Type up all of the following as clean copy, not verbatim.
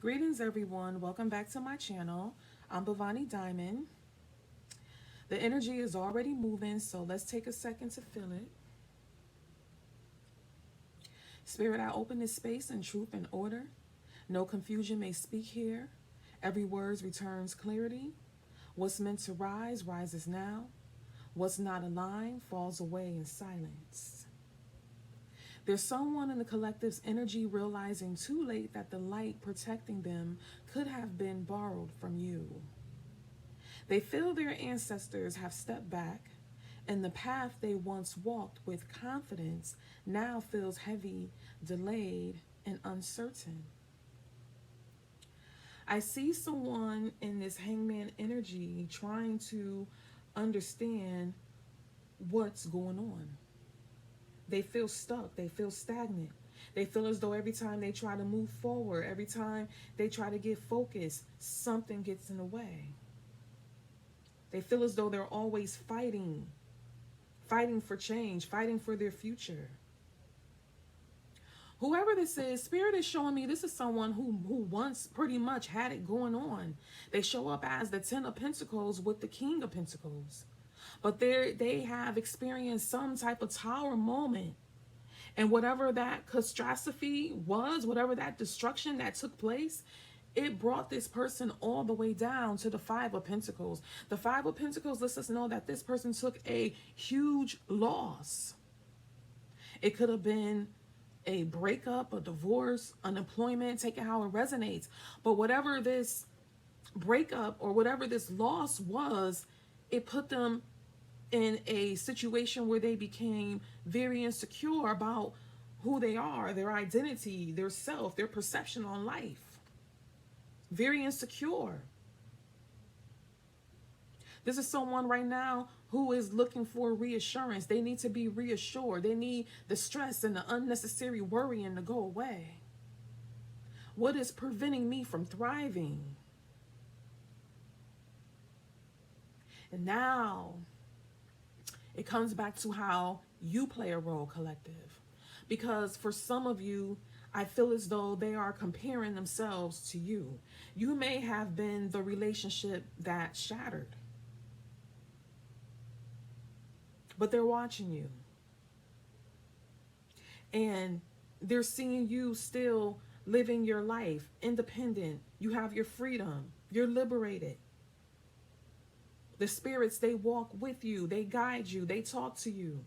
Greetings, everyone. Welcome back to my channel. I'm Bhavani Diamond. The energy is already moving, so let's take a second to feel it. Spirit, I open this space in truth and order. No confusion may speak here. Every word returns clarity. What's meant to rise, rises now. What's not aligned, falls away in silence. There's someone in the collective's energy realizing too late that the light protecting them could have been borrowed from you. They feel their ancestors have stepped back, and the path they once walked with confidence now feels heavy, delayed, and uncertain. I see someone in this hangman energy trying to understand what's going on. They feel stuck. They feel stagnant. They feel as though every time they try to move forward, every time they try to get focused, something gets in the way. They feel as though they're always fighting for change, fighting for their future. Whoever this is, Spirit is showing me this is someone who once pretty much had it going on. They show up as the Ten of Pentacles with the King of Pentacles. But they have experienced some type of tower moment. And whatever that catastrophe was, whatever that destruction that took place, it brought this person all the way down to the Five of Pentacles. The Five of Pentacles lets us know that this person took a huge loss. It could have been a breakup, a divorce, unemployment, take it how it resonates. But whatever this breakup or whatever this loss was, it put them in a situation where they became very insecure about who they are, their identity, their self, their perception on life. Very insecure. This is someone right now who is looking for reassurance. They need to be reassured. They need the stress and the unnecessary worrying to go away. What is preventing me from thriving? And now it comes back to how you play a role, collective. Because for some of you, I feel as though they are comparing themselves to you. You may have been the relationship that shattered. But they're watching you. And they're seeing you still living your life, independent. You have your freedom. You're liberated. The spirits, they walk with you. They guide you. They talk to you.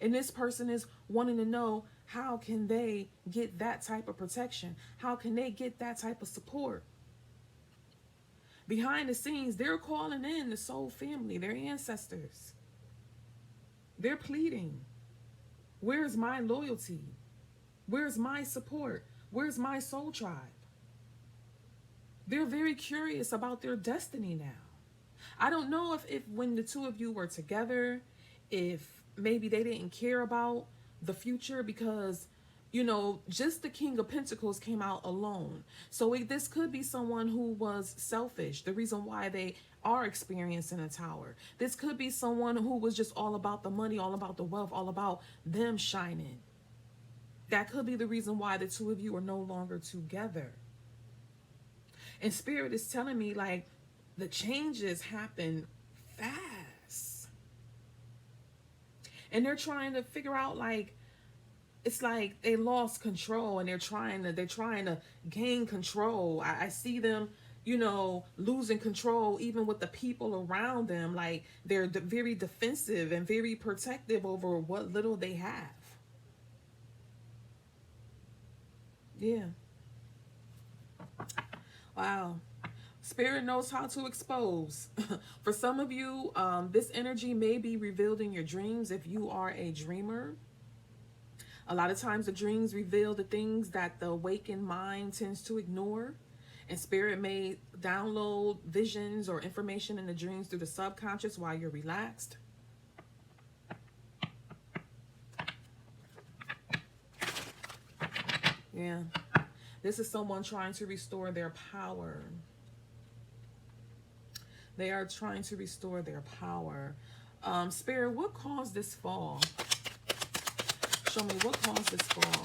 And this person is wanting to know, how can they get that type of protection? How can they get that type of support? Behind the scenes, they're calling in the soul family, their ancestors. They're pleading, where's my loyalty? Where's my support? Where's my soul tribe? They're very curious about their destiny now. I don't know if when the two of you were together, if maybe they didn't care about the future because, you know, just the King of Pentacles came out alone. So this could be someone who was selfish, the reason why they are experiencing a tower. This could be someone who was just all about the money, all about the wealth, all about them shining. That could be the reason why the two of you are no longer together. And Spirit is telling me, like, the changes happen fast. And they're trying to figure out, like, it's like they lost control and they're trying to gain control. I see them, you know, losing control even with the people around them. Like, they're very defensive and very protective over what little they have. Yeah. Wow. Spirit knows how to expose. For some of you, this energy may be revealed in your dreams if you are a dreamer. A lot of times the dreams reveal the things that the awakened mind tends to ignore. And Spirit may download visions or information in the dreams through the subconscious while you're relaxed. Yeah. This is someone trying to restore their power. They are trying to restore their power. Spirit, what caused this fall? Show me what caused this fall.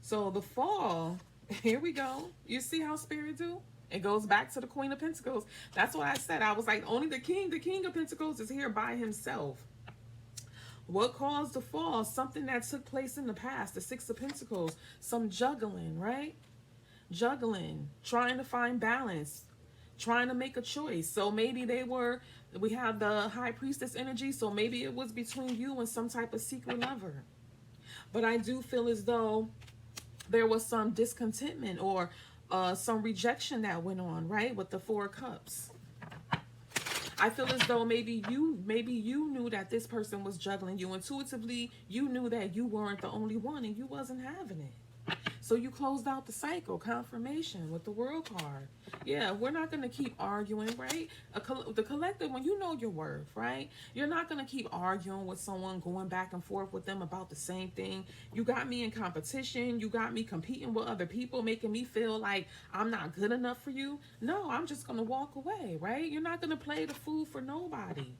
So the fall, here we go. You see how Spirit do? It goes back to the Queen of Pentacles. That's what I said. I was like, only the King of Pentacles is here by himself. What caused the fall? Something that took place in the past. The Six of Pentacles. Some juggling, right? Juggling. Trying to find balance. Trying to make a choice. So maybe we have the High Priestess energy. So maybe it was between you and some type of secret lover. But I do feel as though there was some discontentment or some rejection that went on, right? With the Four of Cups. I feel as though maybe you knew that this person was juggling you. Intuitively, you knew that you weren't the only one and you wasn't having it. So you closed out the cycle, confirmation with the World card. Yeah, we're not going to keep arguing, right? The collective, when you know your worth, right? You're not going to keep arguing with someone, going back and forth with them about the same thing. You got me in competition. You got me competing with other people, making me feel like I'm not good enough for you. No, I'm just going to walk away, right? You're not going to play the fool for nobody.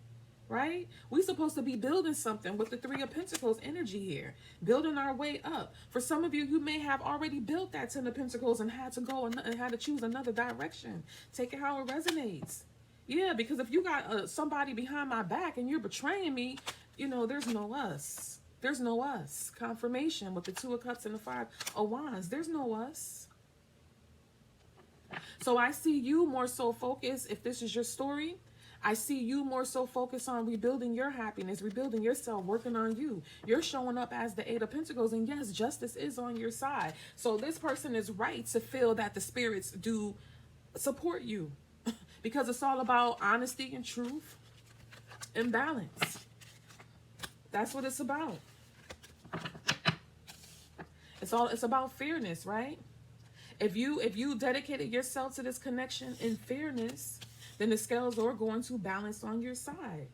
Right? We're supposed to be building something with the Three of Pentacles energy here. Building our way up. For some of you, you may have already built that Ten of Pentacles and had to go and had to choose another direction. Take it how it resonates. Yeah, because if you got somebody behind my back and you're betraying me, you know, there's no us. There's no us. Confirmation with the Two of Cups and the Five of Wands. There's no us. So I see you more so focused, if this is your story, I see you more so focused on rebuilding your happiness, rebuilding yourself, working on you. You're showing up as the Eight of Pentacles, and yes, justice is on your side. So this person is right to feel that the spirits do support you because it's all about honesty and truth and balance. That's what it's about. It's about fairness, right? If you dedicated yourself to this connection in fairness, then the scales are going to balance on your side.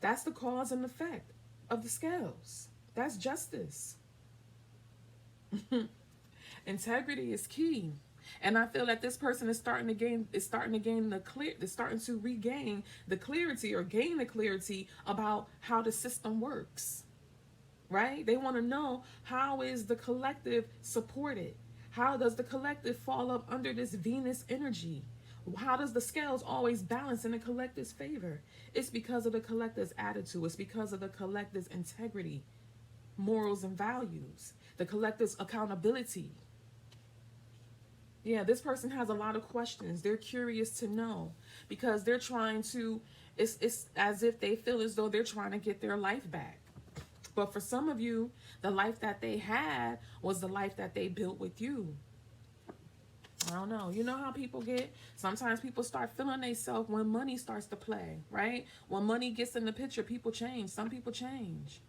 That's the cause and effect of the scales. That's justice. Integrity is key. And I feel that this person is starting to regain the clarity or gain the clarity about how the system works. Right? They want to know, how is the collective supported? How does the collective fall up under this Venus energy? How does the scales always balance in the collective's favor? It's because of the collective's attitude. It's because of the collective's integrity, morals, and values. The collective's accountability. Yeah, this person has a lot of questions. They're curious to know because they're trying to, it's as if they feel as though they're trying to get their life back. But for some of you, the life that they had was the life that they built with you. I don't know. You know how people get? Sometimes people start feeling themselves when money starts to play, right? When money gets in the picture, people change. Some people change.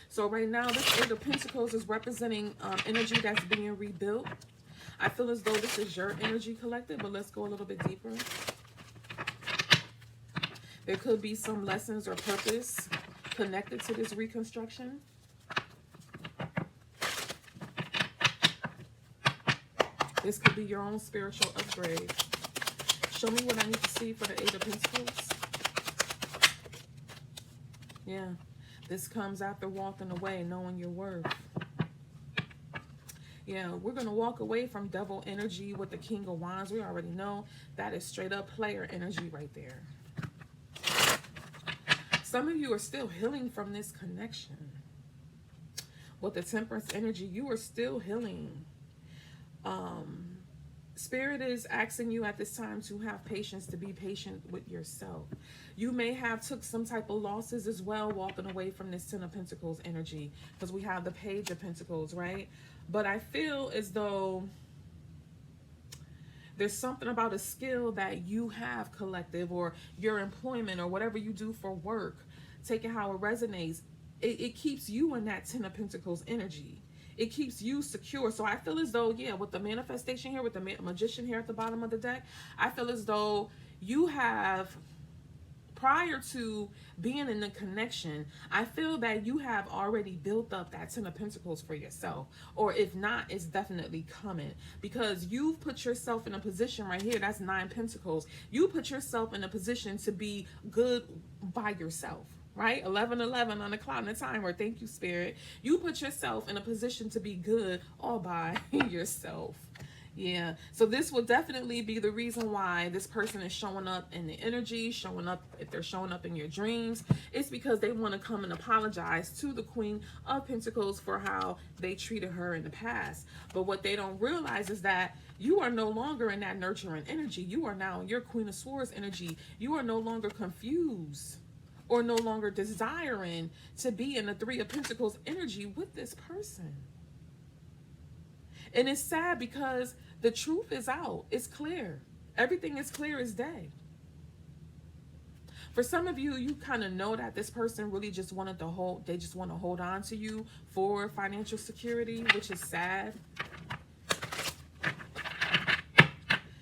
So right now, this Eight of Pentacles is representing energy that's being rebuilt. I feel as though this is your energy collective, but let's go a little bit deeper. There could be some lessons or purpose connected to this reconstruction. This could be your own spiritual upgrade. Show me what I need to see for the Eight of Pentacles. Yeah. This comes after walking away, knowing your worth. Yeah, we're going to walk away from devil energy with the King of Wands. We already know that is straight up player energy right there. Some of you are still healing from this connection. With the Temperance energy, you are still healing. Spirit is asking you at this time to have patience, to be patient with yourself. You may have took some type of losses as well, walking away from this Ten of Pentacles energy, because we have the Page of Pentacles, right? But I feel as though there's something about a skill that you have, collective, or your employment, or whatever you do for work. Take it how it resonates. It keeps you in that Ten of Pentacles energy. It keeps you secure. So I feel as though, yeah, with the manifestation here, with the Magician here at the bottom of the deck, I feel as though you have, prior to being in the connection, I feel that you have already built up that Ten of Pentacles for yourself. Or if not, it's definitely coming. Because you've put yourself in a position right here, that's Nine Pentacles. You put yourself in a position to be good by yourself. right? 11:11 on the clock and the timer. Thank you, Spirit. You put yourself in a position to be good all by yourself. Yeah. So this will definitely be the reason why this person is showing up in the energy, showing up, if they're showing up in your dreams. It's because they want to come and apologize to the Queen of Pentacles for how they treated her in the past. But what they don't realize is that you are no longer in that nurturing energy. You are now in your Queen of Swords energy. You are no longer confused or no longer desiring to be in the Three of Pentacles energy with this person. And it's sad because the truth is out. It's clear. Everything is clear as day. For some of you, you kind of know that this person really just wanted to hold, they just want to hold on to you for financial security, which is sad.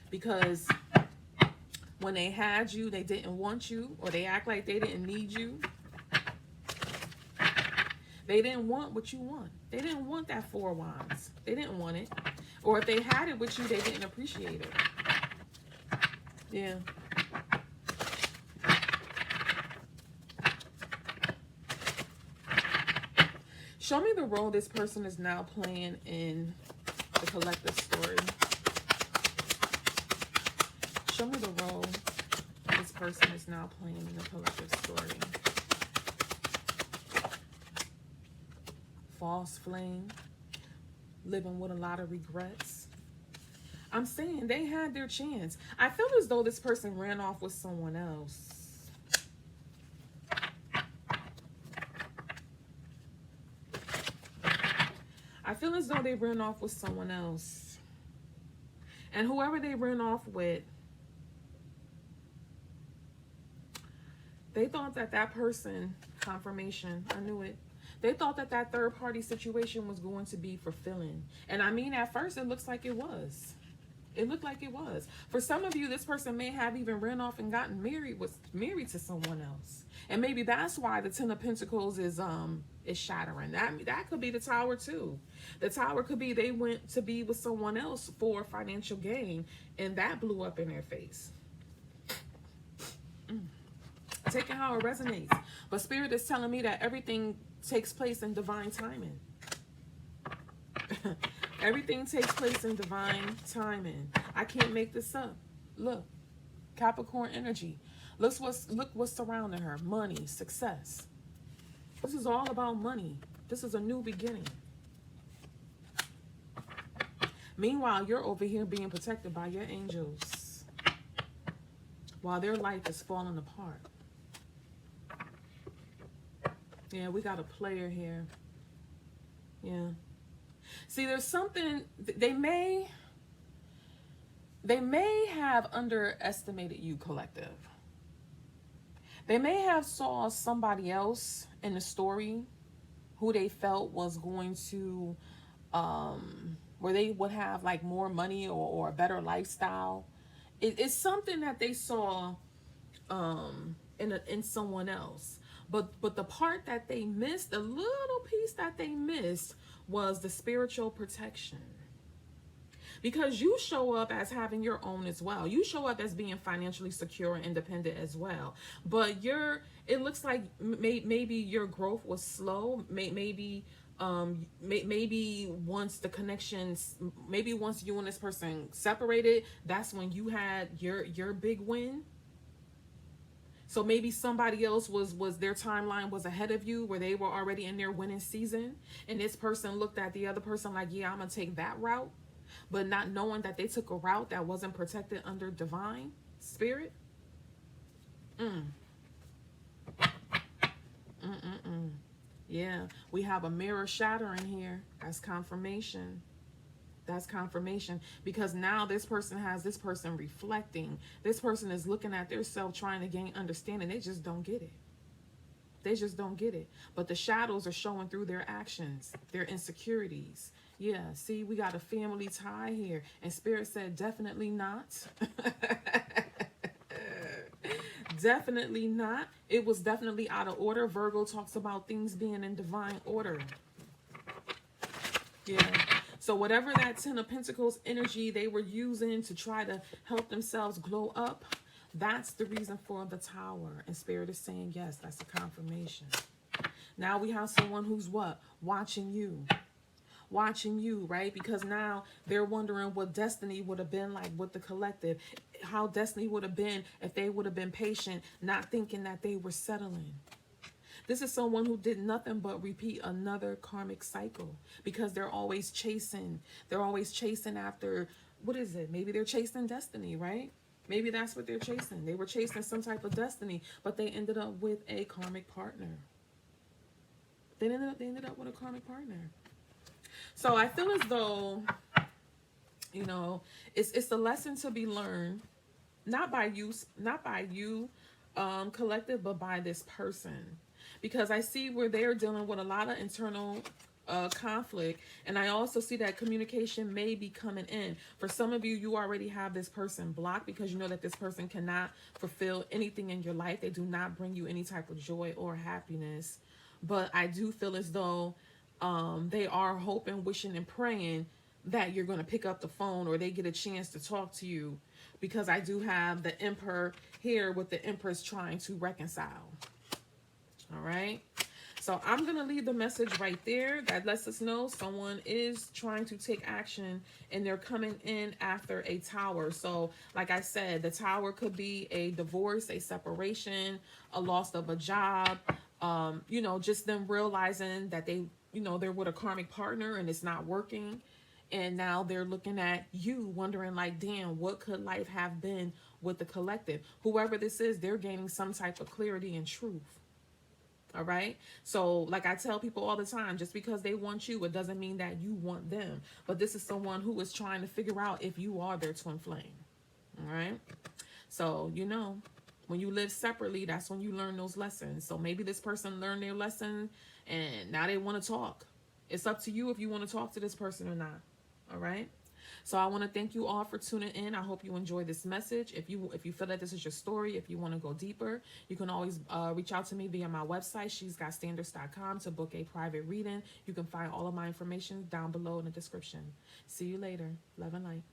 Because when they had you, they didn't want you, or they act like they didn't need you. They didn't want what you want. They didn't want that Four of Wands. They didn't want it. Or if they had it with you, they didn't appreciate it. Yeah. Show me the role this person is now playing in the collective story. Show me the role this person is now playing in the collective story. False flame, living with a lot of regrets. I'm saying they had their chance. I feel as though this person ran off with someone else. I feel as though they ran off with someone else. And whoever they ran off with, they thought that that person, confirmation, I knew it. They thought that that third party situation was going to be fulfilling. And I mean, at first, it looks like it was. It looked like it was. For some of you, this person may have even ran off and gotten married, was married to someone else. And maybe that's why the Ten of Pentacles is shattering. That could be the Tower too. The Tower could be they went to be with someone else for financial gain, and that blew up in their face. Taking how it resonates. But Spirit is telling me that everything takes place in divine timing. Everything takes place in divine timing. I can't make this up. Look, Capricorn energy. Look what's surrounding her. Money, success. This is all about money. This is a new beginning. Meanwhile, you're over here being protected by your angels while their life is falling apart. Yeah, we got a player here. Yeah. See, there's something, they may have underestimated you, collective. They may have saw somebody else in the story who they felt was going to, where they would have like more money or a better lifestyle. It's something that they saw in someone else. But the part that they missed, the little piece that they missed, was the spiritual protection. Because you show up as having your own as well. You show up as being financially secure and independent as well. But it looks like maybe your growth was slow. Maybe once the connections, maybe once you and this person separated, that's when you had your big win. So maybe somebody else was their timeline was ahead of you, where they were already in their winning season, and this person looked at the other person like, yeah, I'm gonna take that route, but not knowing that they took a route that wasn't protected under divine spirit. Yeah, we have a mirror shattering here. That's confirmation. That's confirmation, because now this person has this person reflecting. This person is looking at their self, trying to gain understanding. They just don't get it. They just don't get it. But the shadows are showing through their actions, their insecurities. Yeah, see, we got a family tie here. And Spirit said, definitely not. Definitely not. It was definitely out of order. Virgo talks about things being in divine order. Yeah. So whatever that Ten of Pentacles energy they were using to try to help themselves glow up, That's the reason for the Tower. And Spirit is saying, yes, that's a confirmation. Now we have someone who's what? Watching you. Watching you, right? Because now they're wondering what destiny would have been like with the collective. How destiny would have been if they would have been patient, not thinking that they were settling. This is someone who did nothing but repeat another karmic cycle because they're always chasing. They're always chasing after, what is it? Maybe they're chasing destiny, right? Maybe that's what they're chasing. They were chasing some type of destiny, but they ended up with a karmic partner. They ended up with a karmic partner. So I feel as though, you know, it's a lesson to be learned, not by you, collective, but by this person. Because I see where they're dealing with a lot of internal conflict. And I also see that communication may be coming in. For some of you, you already have this person blocked because you know that this person cannot fulfill anything in your life. They do not bring you any type of joy or happiness. But I do feel as though they are hoping, wishing, and praying that you're going to pick up the phone or they get a chance to talk to you. Because I do have the Emperor here with the Empress trying to reconcile. All right. So I'm going to leave the message right there. That lets us know someone is trying to take action and they're coming in after a Tower. So like I said, the Tower could be a divorce, a separation, a loss of a job, you know, just them realizing that they, you know, they're with a karmic partner and it's not working. And now they're looking at you wondering like, damn, what could life have been with the collective? Whoever this is, they're gaining some type of clarity and truth. All right. So like I tell people all the time, just because they want you, it doesn't mean that you want them. But this is someone who is trying to figure out if you are their twin flame. All right. So, you know, when you live separately, that's when you learn those lessons. So maybe this person learned their lesson and now they want to talk. It's up to you if you want to talk to this person or not. All right. So I want to thank you all for tuning in. I hope you enjoy this message. If you feel that this is your story, if you want to go deeper, you can always reach out to me via my website, shesgotstandards.com, to book a private reading. You can find all of my information down below in the description. See you later. Love and light.